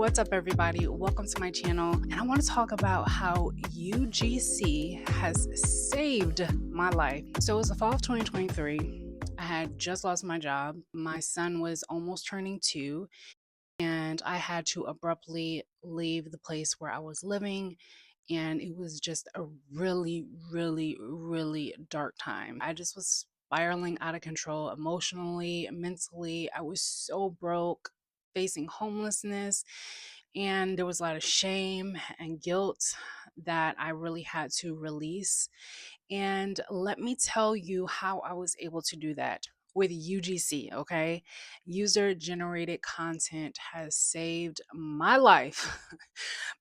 What's up, everybody? Welcome to my channel. And I want to talk about how UGC has saved my life. So it was the fall of 2023. I had just lost my job. My son was almost turning 2, and I had to abruptly leave the place where I was living. And it was just a really, really, really dark time. I just was spiraling out of control emotionally, mentally. I was so broke, facing homelessness, and there was a lot of shame and guilt that I really had to release. And let me tell you how I was able to do that with UGC, okay? User generated content has saved my life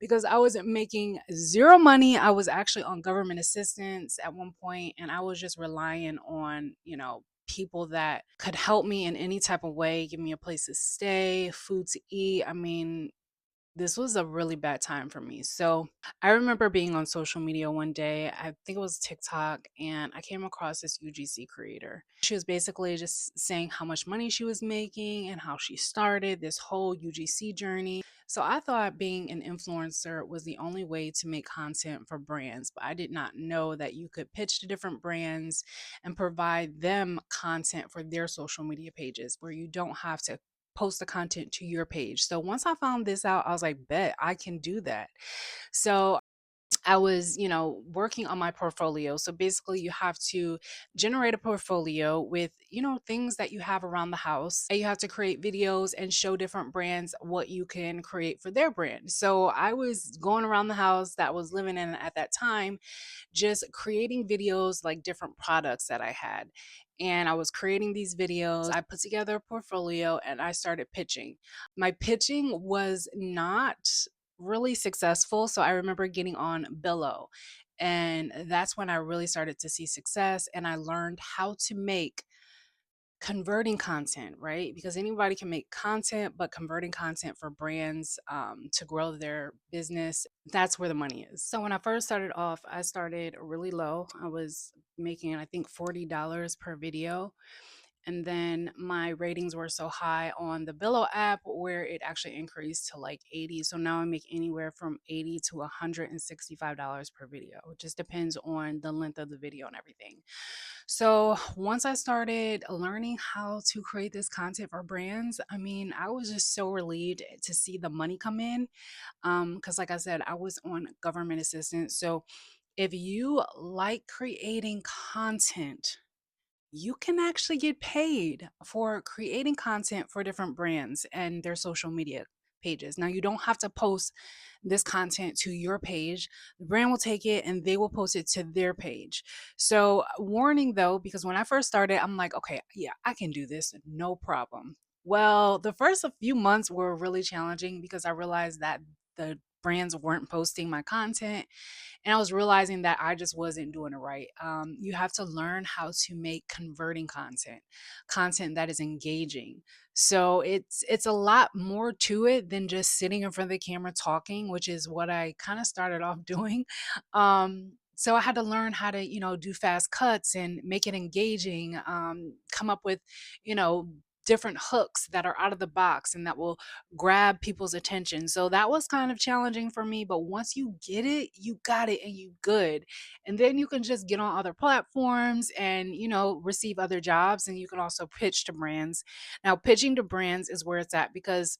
because I was making zero money. I was actually on government assistance at one point, and I was just relying on, people that could help me in any type of way, give me a place to stay, food to eat. I mean, this was a really bad time for me. So I remember being on social media one day, I think it was TikTok, and I came across this UGC creator. She was basically just saying how much money she was making and how she started this whole UGC journey. So I thought being an influencer was the only way to make content for brands, but I did not know that you could pitch to different brands and provide them content for their social media pages where you don't have to post the content to your page. So once I found this out, I was like, bet I can do that. So I was, working on my portfolio. So basically, you have to generate a portfolio with, things that you have around the house. And you have to create videos and show different brands what you can create for their brand. So I was going around the house that I was living in at that time, just creating videos like different products that I had. And I was creating these videos. I put together a portfolio and I started pitching. My pitching was not really successful. So I remember getting on Billo. And that's when I really started to see success. And I learned how to make converting content, right? Because anybody can make content, but converting content for brands to grow their business, that's where the money is. So when I first started off, I started really low. I was making, I think, $40 per video. And then my ratings were so high on the Billo app where it actually increased to like 80. So now I make anywhere from 80 to $165 per video. It just depends on the length of the video and everything. So once I started learning how to create this content for brands, I mean, I was just so relieved to see the money come in. Because like I said, I was on government assistance. So if you like creating content, you can actually get paid for creating content for different brands and their social media pages. Now, you don't have to post this content to your page. The brand will take it and they will post it to their page. So, warning though, because when I first started, I'm like, okay, yeah, I can do this, no problem. Well, the first few months were really challenging because I realized that the brands weren't posting my content, and I was realizing that I just wasn't doing it right. You have to learn how to make converting content that is engaging. So it's a lot more to it than just sitting in front of the camera talking, which is what I kind of started off doing. So I had to learn how to, do fast cuts and make it engaging. Come up with, different hooks that are out of the box and that will grab people's attention. So that was kind of challenging for me, but once you get it, you got it and you good. And then you can just get on other platforms and, receive other jobs, and you can also pitch to brands. Now, pitching to brands is where it's at because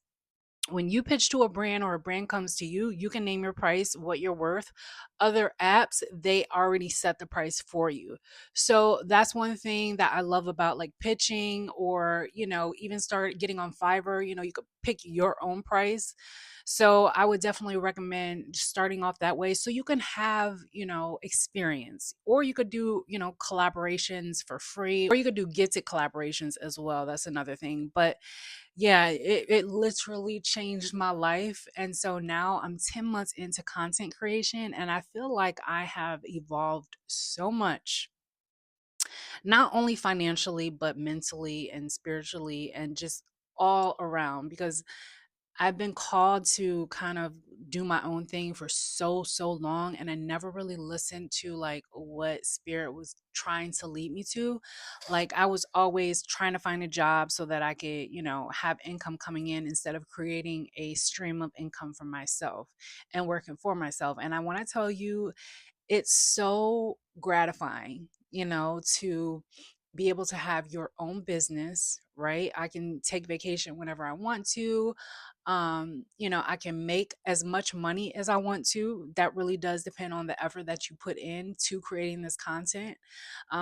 when you pitch to a brand or a brand comes to you, you can name your price, what you're worth. Other apps, they already set the price for you. So that's one thing that I love about like pitching, or, even start getting on Fiverr, you could pick your own price. So I would definitely recommend starting off that way so you can have, experience. Or you could do, collaborations for free, or you could do gifted collaborations as well. That's another thing. But yeah, it literally changed my life. And so now I'm 10 months into content creation, and I feel like I have evolved so much, not only financially, but mentally and spiritually and just all around, because I've been called to kind of do my own thing for so long, and I never really listened to like what spirit was trying to lead me to. Like I was always trying to find a job so that I could, have income coming in instead of creating a stream of income for myself and working for myself. And I want to tell you, it's so gratifying, to be able to have your own business, right? I can take vacation whenever I want to. I can make as much money as I want to. That really does depend on the effort that you put into creating this content.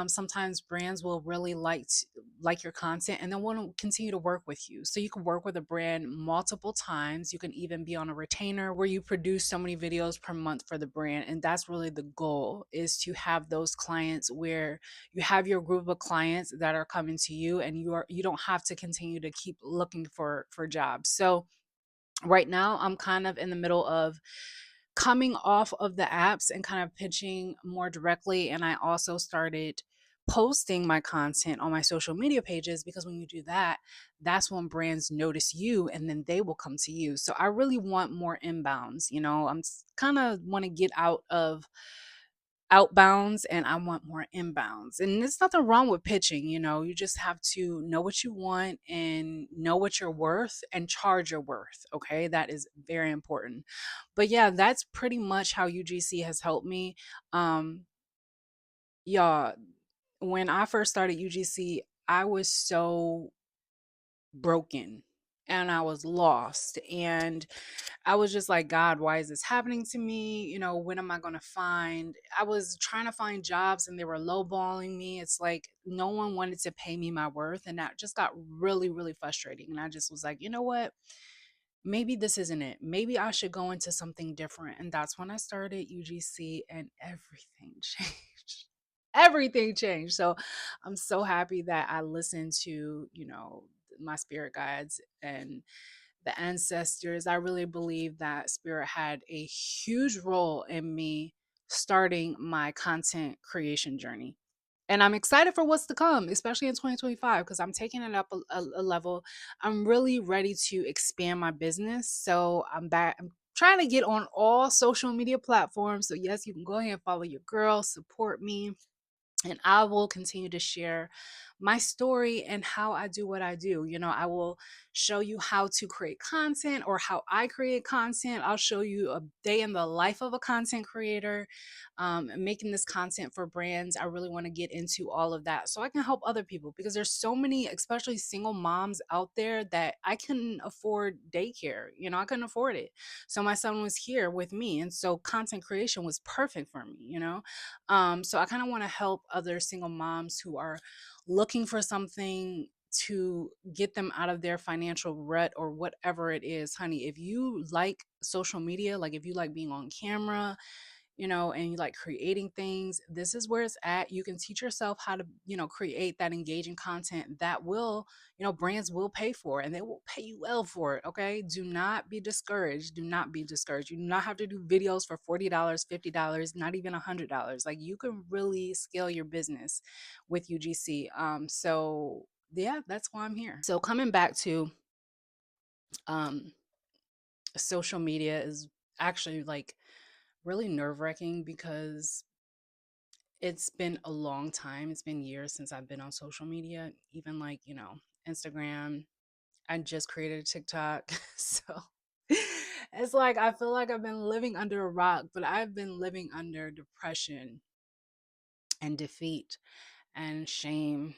Sometimes brands will really like your content and then want to continue to work with you. So you can work with a brand multiple times. You can even be on a retainer where you produce so many videos per month for the brand. And that's really the goal, is to have those clients where you have your group of clients that are coming to you, and you don't have to continue to keep looking for jobs. So right now I'm kind of in the middle of coming off of the apps and kind of pitching more directly. And I also started posting my content on my social media pages, because when you do that, that's when brands notice you and then they will come to you. So I really want more inbounds. I'm kind of want to get out of outbounds and I want more inbounds. And there's nothing wrong with pitching, you just have to know what you want and know what you're worth and charge your worth. Okay. That is very important. But yeah, that's pretty much how UGC has helped me. Um, y'all, when I first started UGC, I was so broken and I was lost. And I was just like, God, why is this happening to me? When am I going to find? I was trying to find jobs and they were lowballing me. It's like no one wanted to pay me my worth. And that just got really frustrating. And I just was like, you know what? Maybe this isn't it. Maybe I should go into something different. And that's when I started UGC and everything changed. Everything changed. So I'm so happy that I listened to, my spirit guides and the ancestors. I really believe that spirit had a huge role in me starting my content creation journey. And I'm excited for what's to come, especially in 2025, because I'm taking it up a level. I'm really ready to expand my business. So I'm back. I'm trying to get on all social media platforms. So, yes, you can go ahead and follow your girl, support me, and I will continue to share my story and how I do what I do. I will show you how to create content or how I create content. I'll show you a day in the life of a content creator, making this content for brands. I really want to get into all of that so I can help other people, because there's so many, especially single moms out there, that I couldn't afford daycare. I couldn't afford it. So my son was here with me. And so content creation was perfect for me. So I kind of want to help other single moms who are looking for something to get them out of their financial rut or whatever it is. Honey, if you like social media, like if you like being on camera, and you like creating things, this is where it's at. You can teach yourself how to, create that engaging content that will, brands will pay for, and they will pay you well for it. Okay. Do not be discouraged. Do not be discouraged. You do not have to do videos for $40, $50, not even $100. Like, you can really scale your business with UGC. So yeah, that's why I'm here. So coming back to, um, social media is actually like really nerve-wracking, because it's been a long time. It's been years since I've been on social media, even like, Instagram. I just created a TikTok. So it's like I feel like I've been living under a rock, but I've been living under depression and defeat and shame.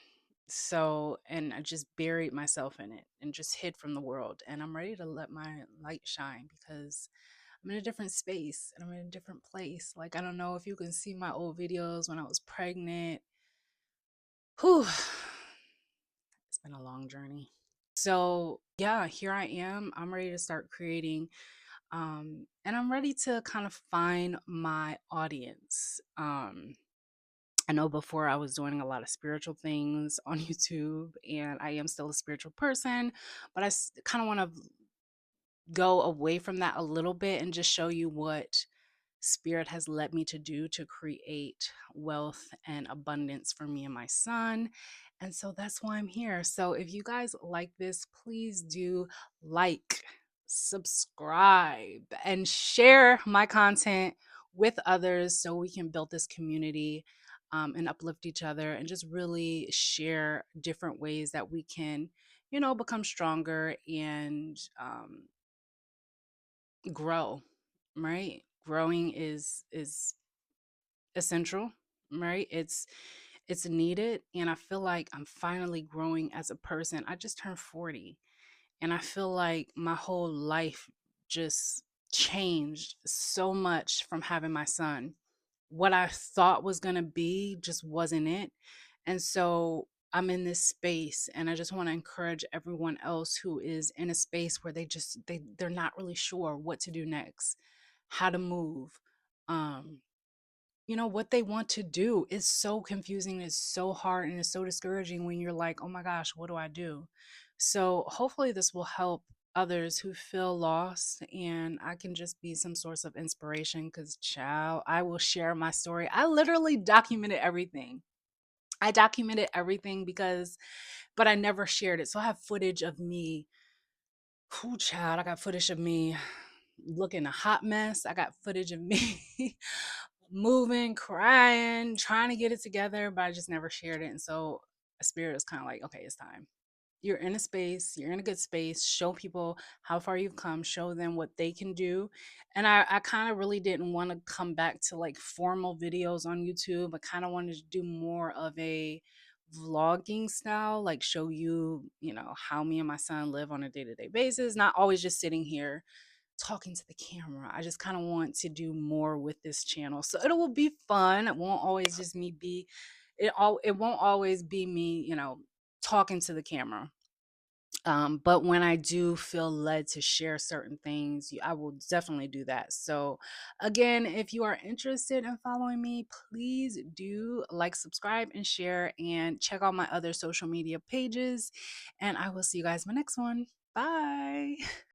So, and I just buried myself in it and just hid from the world. And I'm ready to let my light shine, because I'm in a different space and I'm in a different place. Like, I don't know if you can see my old videos when I was pregnant. Whew. It's been a long journey. So, yeah, here I am. I'm ready to start creating. And I'm ready to kind of find my audience. I know before I was doing a lot of spiritual things on YouTube, and I am still a spiritual person, but I kind of want to go away from that a little bit and just show you what spirit has led me to do to create wealth and abundance for me and my son. And so that's why I'm here. So if you guys like this, please do like, subscribe, and share my content with others so we can build this community, and uplift each other and just really share different ways that we can, become stronger and grow, right? Growing is essential, right? It's needed, and I feel like I'm finally growing as a person. I just turned 40, and I feel like my whole life just changed so much from having my son. What I thought was going to be just wasn't it. And so I'm in this space, and I just want to encourage everyone else who is in a space where they're not really sure what to do next, how to move. Um what they want to do is so confusing, it's so hard, and it's so discouraging when you're like, oh my gosh, what do I do? So hopefully this will help others who feel lost, and I can just be some source of inspiration, because child, I will share my story. I literally documented everything. I documented everything because, but I never shared it. So I have footage of me. Whoo, child, I got footage of me looking a hot mess. I got footage of me moving, crying, trying to get it together, but I just never shared it. And so a spirit is kind of like, okay, it's time. You're in a space, you're in a good space. Show people how far you've come, show them what they can do. And I kind of really didn't want to come back to like formal videos on YouTube. I kind of wanted to do more of a vlogging style, like show you, how me and my son live on a day-to-day basis, not always just sitting here talking to the camera. I just kind of want to do more with this channel. So it will be fun. It won't always just me be it won't always be me, talking to the camera. But when I do feel led to share certain things, I will definitely do that. So, again, if you are interested in following me, please do like, subscribe, and share, and check out my other social media pages. And I will see you guys in my next one. Bye.